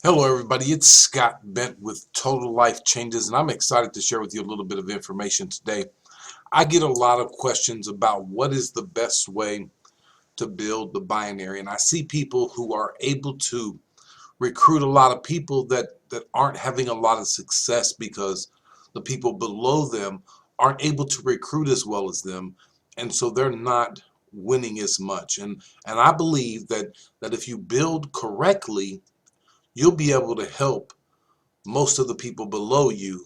Hello, everybody. It's Scott Bent with Total Life Changes, and I'm excited to share with you a little bit of information today. I get a lot of questions about what is the best way to build the binary, and I see people who are able to recruit a lot of people that aren't having a lot of success because the people below them aren't able to recruit as well as them, and so they're not winning as much. And I believe that if you build correctly, you'll be able to help most of the people below you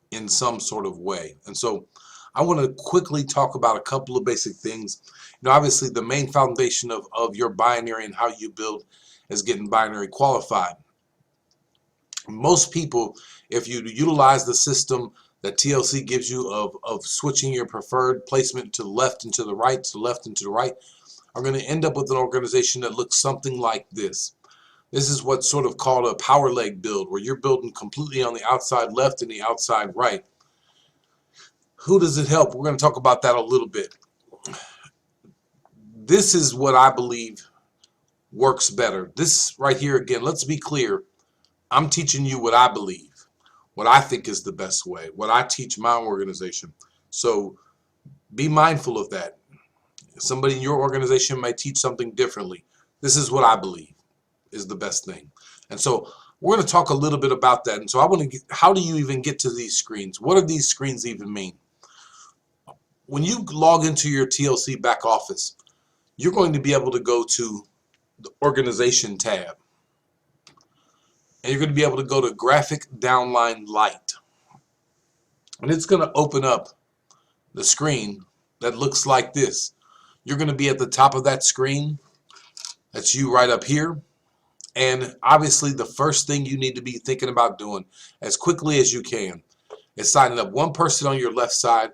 in some sort of way. And so I want to quickly talk about a couple of basic things. Obviously the main foundation of your binary and how you build is getting binary qualified. Most people, if you utilize the system that TLC gives you of switching your preferred placement to the left and to the right, to the left and to the right, are going to end up with an organization that looks something like this. This is what's sort of called a power leg build, where you're building completely on the outside left and the outside right. Who does it help? We're going to talk about that a little bit. This is what I believe works better. This right here, again, let's be clear. I'm teaching you what I believe, what I think is the best way, what I teach my organization. So be mindful of that. Somebody in your organization might teach something differently. This is what I believe is the best thing. And so we're going to talk a little bit about that. And so I want to get, how do you even get to these screens? What do these screens even mean? When you log into your TLC back office, you're going to be able to go to the organization tab. And you're going to be able to go to graphic downline light. And it's going to open up the screen that looks like this. You're going to be at the top of that screen. That's you right up here. And obviously the first thing you need to be thinking about doing as quickly as you can is signing up one person on your left side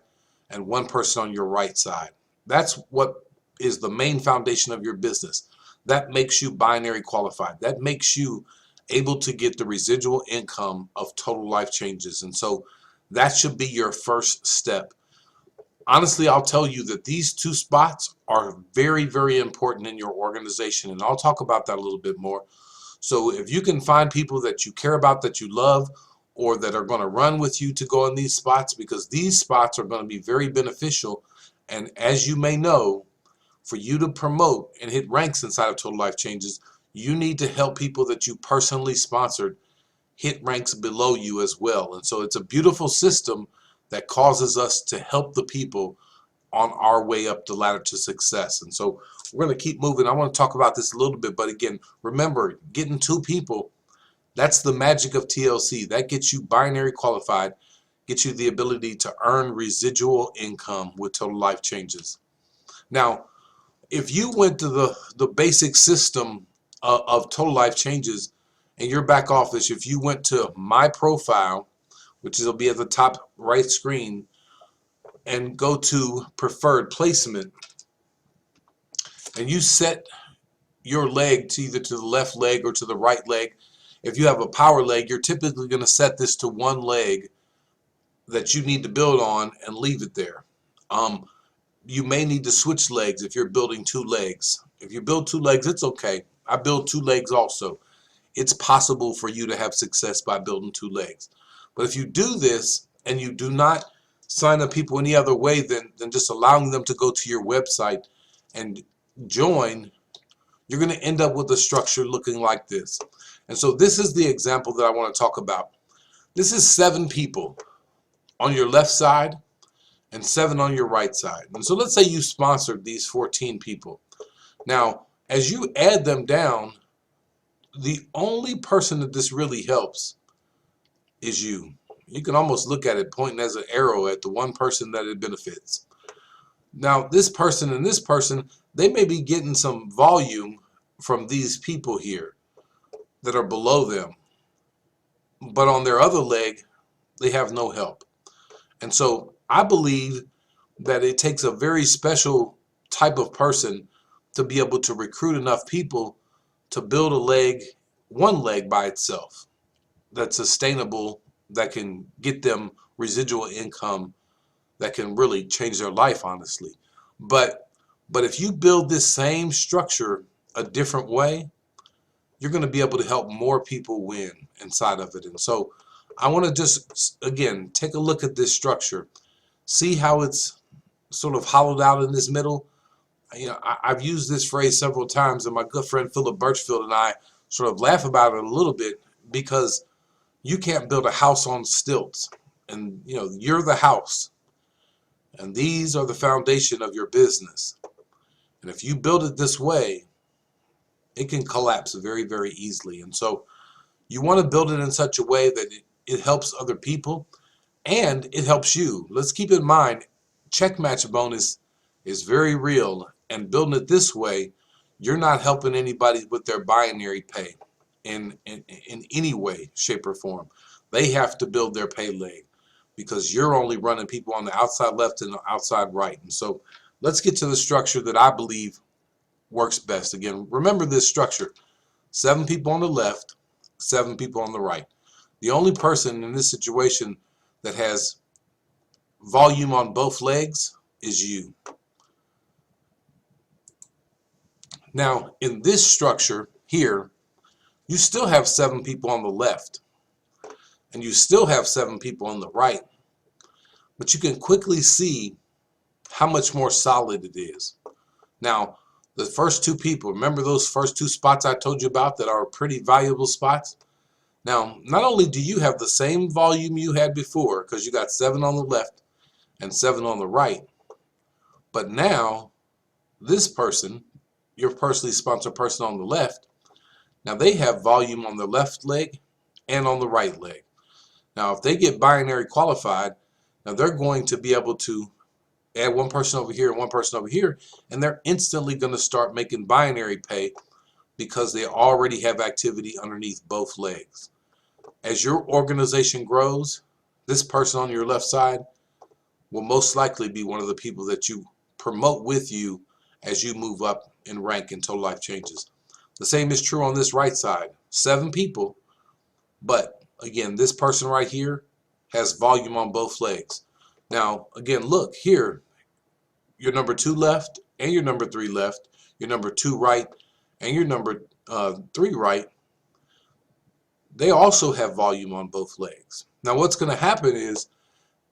and one person on your right side. That's what is the main foundation of your business. That makes you binary qualified. That makes you able to get the residual income of Total Life Changes. And so that should be your first step. Honestly, I'll tell you that these two spots are very, very important in your organization, and I'll talk about that a little bit more. So if you can find people that you care about, that you love, or that are going to run with you to go in these spots, because these spots are going to be very beneficial. And as you may know, for you to promote and hit ranks inside of Total Life Changes, you need to help people that you personally sponsored hit ranks below you as well. And so it's a beautiful system that causes us to help the people on our way up the ladder to success. And so we're going to keep moving. I want to talk about this a little bit, but again, remember, getting two people, that's the magic of TLC. That gets you binary qualified, gets you the ability to earn residual income with Total Life Changes. Now, if you went to the basic system of Total Life Changes in your back office, if you went to My Profile, which will be at the top right screen, and go to Preferred Placement, and you set your leg to either to the left leg or to the right leg. If you have a power leg, you're typically going to set this to one leg that you need to build on and leave it there. You may need to switch legs if you're building two legs. If you build two legs, it's okay. I build two legs also. It's possible for you to have success by building two legs. But if you do this and you do not sign up people any other way than just allowing them to go to your website and join, you're going to end up with a structure looking like this. And so this is the example that I want to talk about. This is 7 people on your left side and 7 on your right side. And so let's say you sponsored these 14 people. Now, as you add them down, the only person that this really helps is you. You can almost look at it pointing as an arrow at the one person that it benefits. Now, this person and this person, they may be getting some volume from these people here that are below them, but on their other leg, they have no help. And so I believe that it takes a very special type of person to be able to recruit enough people to build a leg, one leg by itself, that's sustainable, that can get them residual income, that can really change their life, honestly. But if you build this same structure a different way, you're going to be able to help more people win inside of it. And so I want to just, again, take a look at this structure. See how it's sort of hollowed out in this middle? I've used this phrase several times, and my good friend Philip Birchfield and I sort of laugh about it a little bit, because you can't build a house on stilts. And, you're the house. And these are the foundation of your business. And if you build it this way, it can collapse very, very easily. And so you want to build it in such a way that it helps other people and it helps you. Let's keep in mind, check match bonus is very real, and building it this way, you're not helping anybody with their binary pay in any way, shape, or form. They have to build their pay leg, because you're only running people on the outside left and the outside right. And so let's get to the structure that I believe works best. Again, remember this structure: 7 people on the left, 7 people on the right. The only person in this situation that has volume on both legs is you. Now, in this structure here, you still have 7 people on the left, and you still have 7 people on the right, but you can quickly see how much more solid it is. Now, the first 2 people, remember those first 2 spots I told you about that are pretty valuable spots? Now, not only do you have the same volume you had before, because you got 7 on the left and 7 on the right, but now this person, your personally sponsored person on the left, now they have volume on the left leg and on the right leg. Now, if they get binary qualified, now they're going to be able to add 1 person over here and 1 person over here, and they're instantly going to start making binary pay because they already have activity underneath both legs. As your organization grows, this person on your left side will most likely be one of the people that you promote with you as you move up in rank in Total Life Changes. The same is true on this right side. 7 people, but again, this person right here has volume on both legs. Now, again, look here, your number 2 left and your number 3 left, your number 2 right and your number 3 right, they also have volume on both legs. Now, what's going to happen is,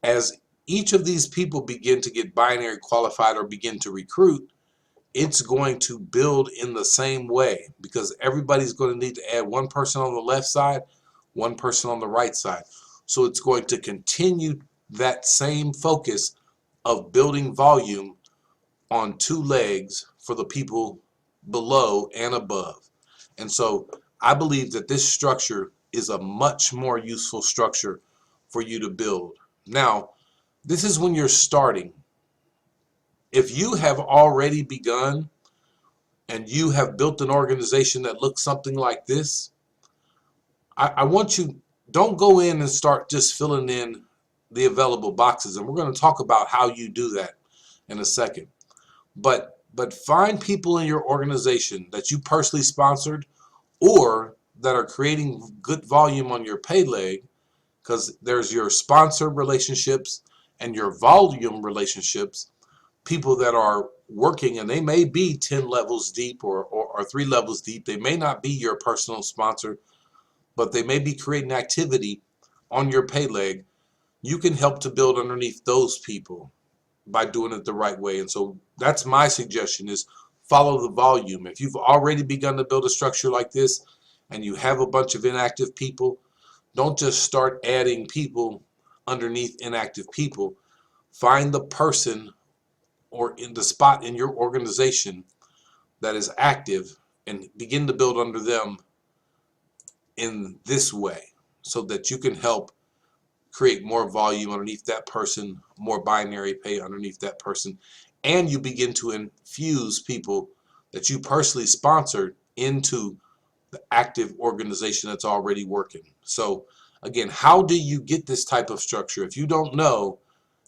as each of these people begin to get binary qualified or begin to recruit, it's going to build in the same way, because everybody's going to need to add 1 person on the left side, 1 person on the right side. So it's going to continue that same focus of building volume on 2 legs for the people below and above. And so I believe that this structure is a much more useful structure for you to build. Now, this is when you're starting. If you have already begun and you have built an organization that looks something like this, I want you, don't go in and start just filling in the available boxes. And we're going to talk about how you do that in a second. But find people in your organization that you personally sponsored or that are creating good volume on your pay leg, because there's your sponsor relationships and your volume relationships, people that are working, and they may be 10 levels deep or 3 levels deep. They may not be your personal sponsor, but they may be creating activity on your pay leg. You can help to build underneath those people by doing it the right way. And so that's my suggestion, is follow the volume. If you've already begun to build a structure like this and you have a bunch of inactive people, don't just start adding people underneath inactive people. Find the person or in the spot in your organization that is active and begin to build under them in this way, so that you can help create more volume underneath that person, more binary pay underneath that person, and you begin to infuse people that you personally sponsored into the active organization that's already working. So again, how do you get this type of structure? If you don't know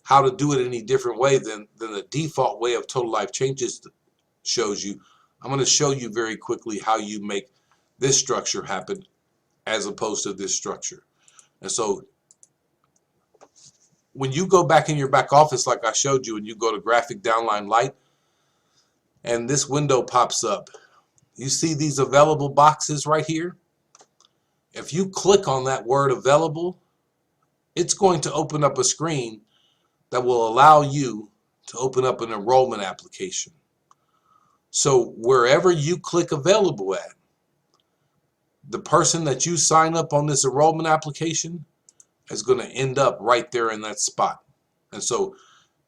how to do it any different way than the default way of Total Life Changes shows you, I'm going to show you very quickly how you make this structure happen as opposed to this structure. And so when you go back in your back office, like I showed you, and you go to graphic downline light, and this window pops up, You see these available boxes right here? If you click on that word available, it's going to open up a screen that will allow you to open up an enrollment application. So wherever you click available at, the person that you sign up on this enrollment application is going to end up right there in that spot. And so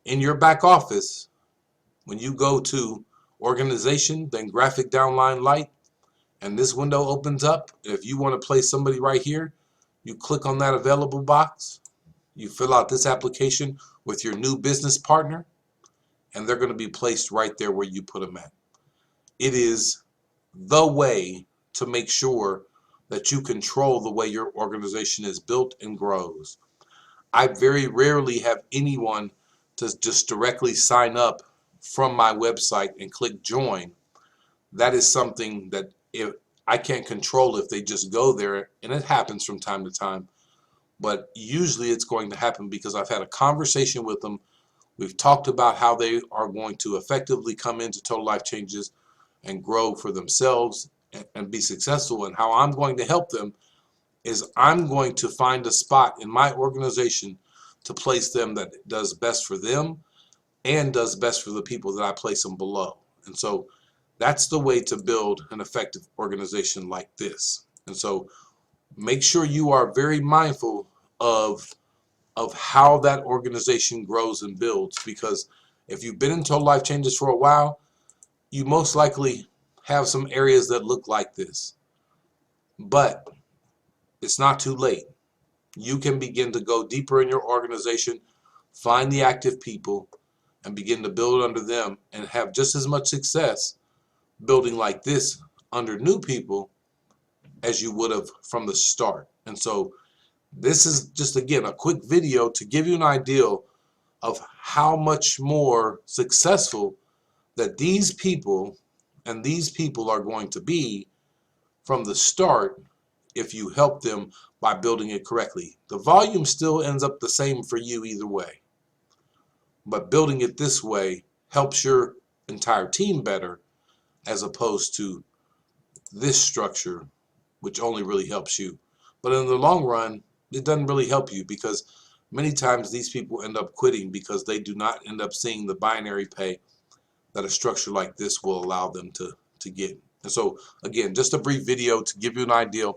in your back office, when you go to organization, then graphic downline light, and this window opens up, if you want to place somebody right here, you click on that available box, you fill out this application with your new business partner, and they're going to be placed right there where you put them at. It is the way to make sure that you control the way your organization is built and grows. I very rarely have anyone to just directly sign up from my website and click join. That is something that if I can't control if they just go there, and it happens from time to time, but usually it's going to happen because I've had a conversation with them. We've talked about how they are going to effectively come into Total Life Changes and grow for themselves and be successful, and how I'm going to help them is I'm going to find a spot in my organization to place them that does best for them and does best for the people that I place them below. And so that's the way to build an effective organization like this. And so make sure you are very mindful of how that organization grows and builds, because if you've been in Total Life Changes for a while, you most likely have some areas that look like this. But it's not too late. You can begin to go deeper in your organization, find the active people, and begin to build under them and have just as much success building like this under new people as you would have from the start. And so this is just, again, a quick video to give you an idea of how much more successful that these people and these people are going to be from the start if you help them by building it correctly. The volume still ends up the same for you either way, but building it this way helps your entire team better, as opposed to this structure, which only really helps you. But in the long run, it doesn't really help you, because many times these people end up quitting because they do not end up seeing the binary pay that a structure like this will allow them to get. And so again, just a brief video to give you an idea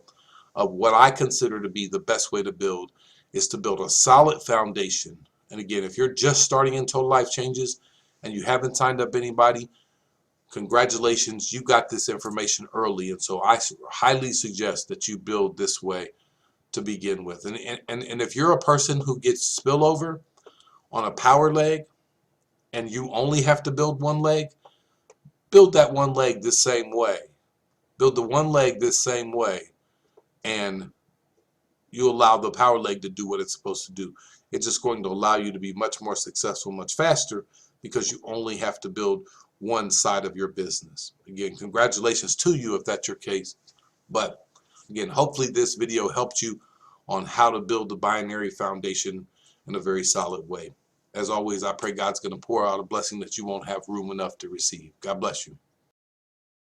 of what I consider to be the best way to build, is to build a solid foundation. And again, if you're just starting in Total Life Changes and you haven't signed up anybody, congratulations, you got this information early. And so I highly suggest that you build this way to begin with. And if you're a person who gets spillover on a power leg and you only have to build one leg, build that one leg the same way. Build the one leg this same way, and you allow the power leg to do what it's supposed to do. It's just going to allow you to be much more successful, much faster, because you only have to build one side of your business. Again, congratulations to you if that's your case. But again, hopefully this video helped you on how to build the binary foundation in a very solid way. As always, I pray God's going to pour out a blessing that you won't have room enough to receive. God bless you.